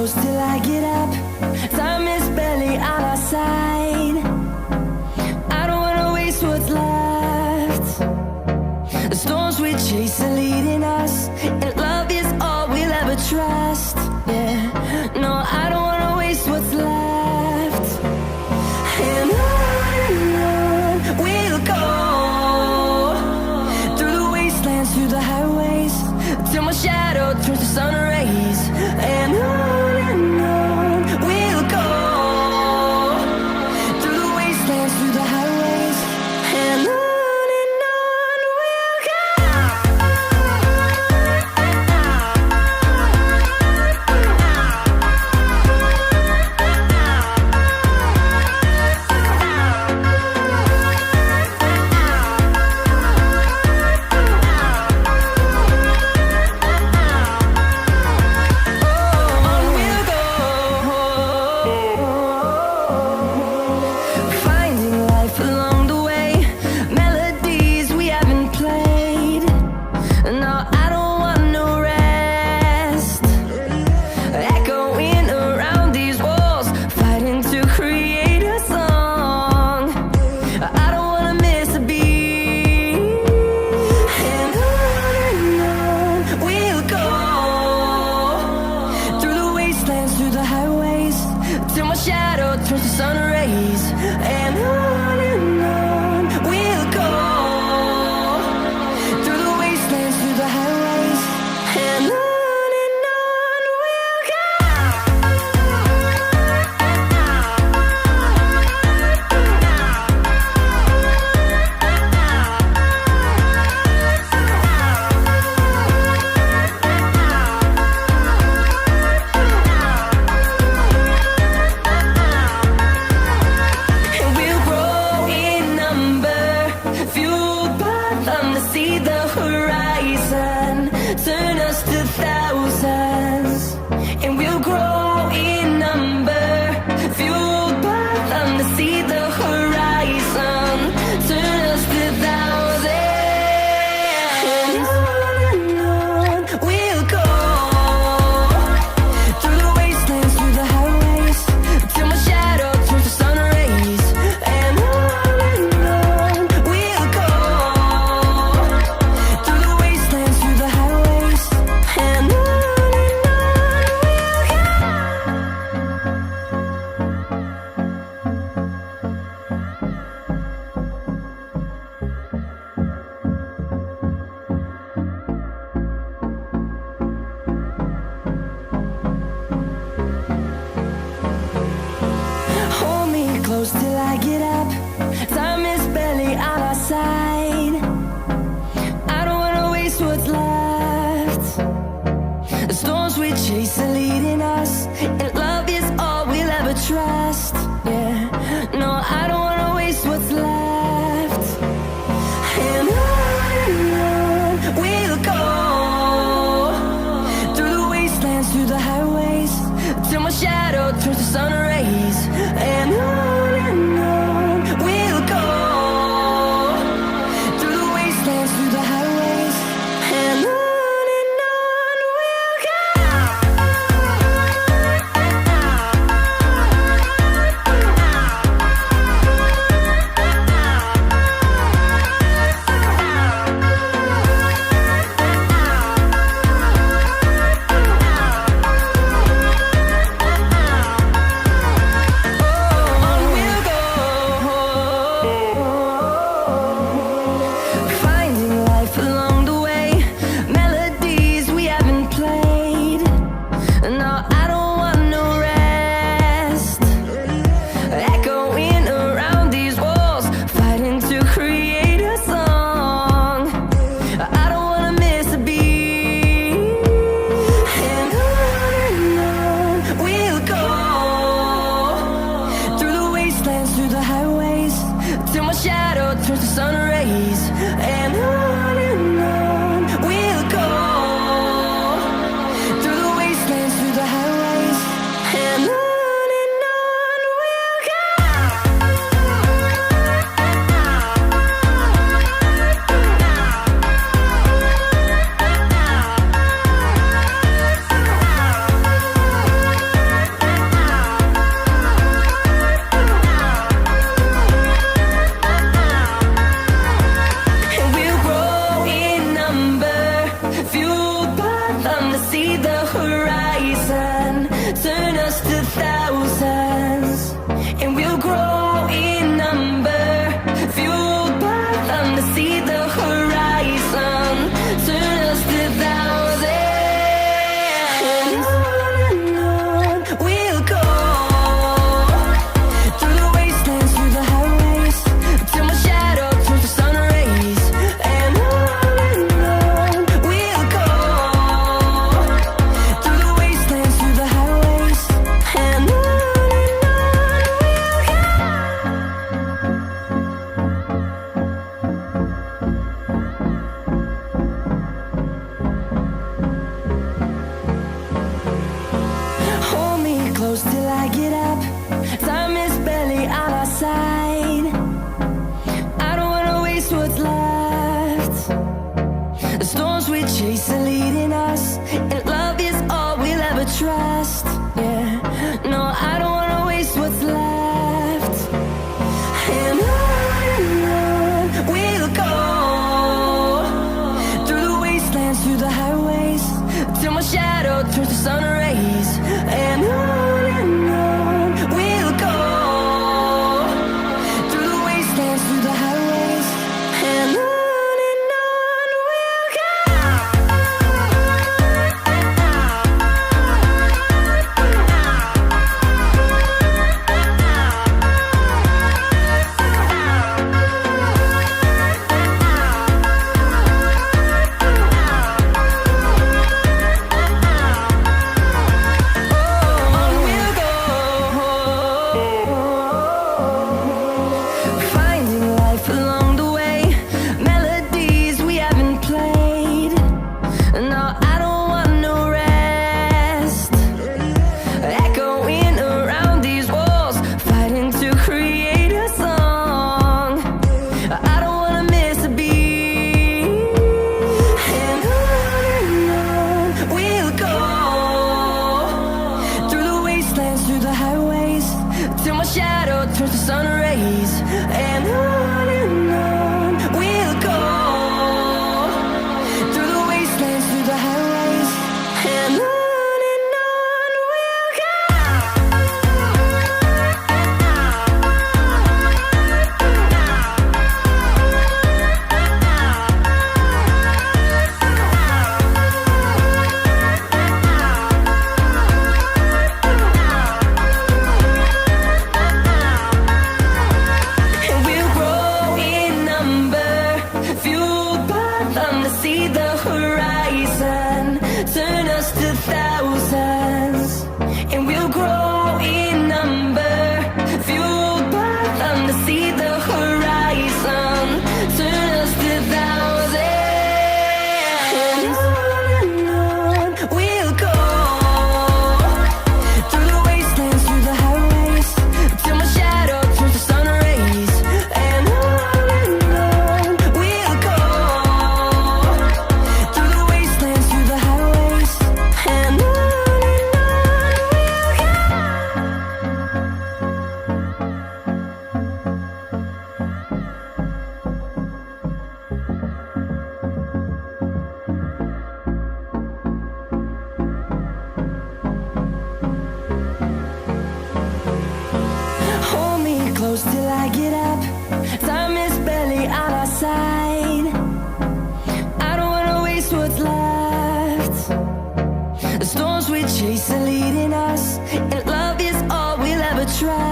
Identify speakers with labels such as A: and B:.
A: close till I get up. Time is barely on our side. I don't wanna waste what's left. The storms we chase are leading us, and love is all we'll ever trust. Yeah, no, I don't wanna waste what's left. And on we'll go, through the wastelands, through the highways, till my shadow turns to sun rays. And on we'll go, through the wastelands, through the highways, and on we'll go. Till my shadow turns to sun rays. And on we'll go, through the wastelands, through the highways, and on we'll go. Turn us to thousands, and we'll grow in number, fueled by them to see the horizon. Turn us to thousands, and on we'll go, through the wastelands, through the highways, till my shadow turns to sun rays. And on we'll go, through the wastelands, through the highways, and on we'll go. Hold me close till I get up. Time is barely on our side. I don't wanna waste what's left. The storms we chase are leading us, and love is all we'll ever trust. Yeah, no, I don't wanna waste what's left. And on we'll go, through the wastelands, through the highways, till my shadow turns to sun rays. And on we'll go, through the wastelands, through the highways, and on we'll go. Finding life along the way, melodies we haven't played. No, I don't want no rest. Echoing around these walls, fighting to create a song. I don't wanna miss a beat. And on we'll go, through the wastelands, through the highways, till my shadow turns to sun rays. And on we'll go, through the wastelands, through the highways, and on we'll go. rays, and on we'll go, through the wastelands, through the highways, and on we'll go. And we'll grow in number, fueled by them to see the horizon, turn us to thousands. And we'll grow in number, fueled by them to see the horizon, turn us to thousands. And on we'll go, through the wastelands, through the highways, till my shadow turns to sun rays. And on we'll go, through the wastelands, through the highways, and on we'll go. Hold me close till I get up. Time is barely on our side. I don't wanna waste what's left. The storms we chase are leading us, and love is all we'll ever try.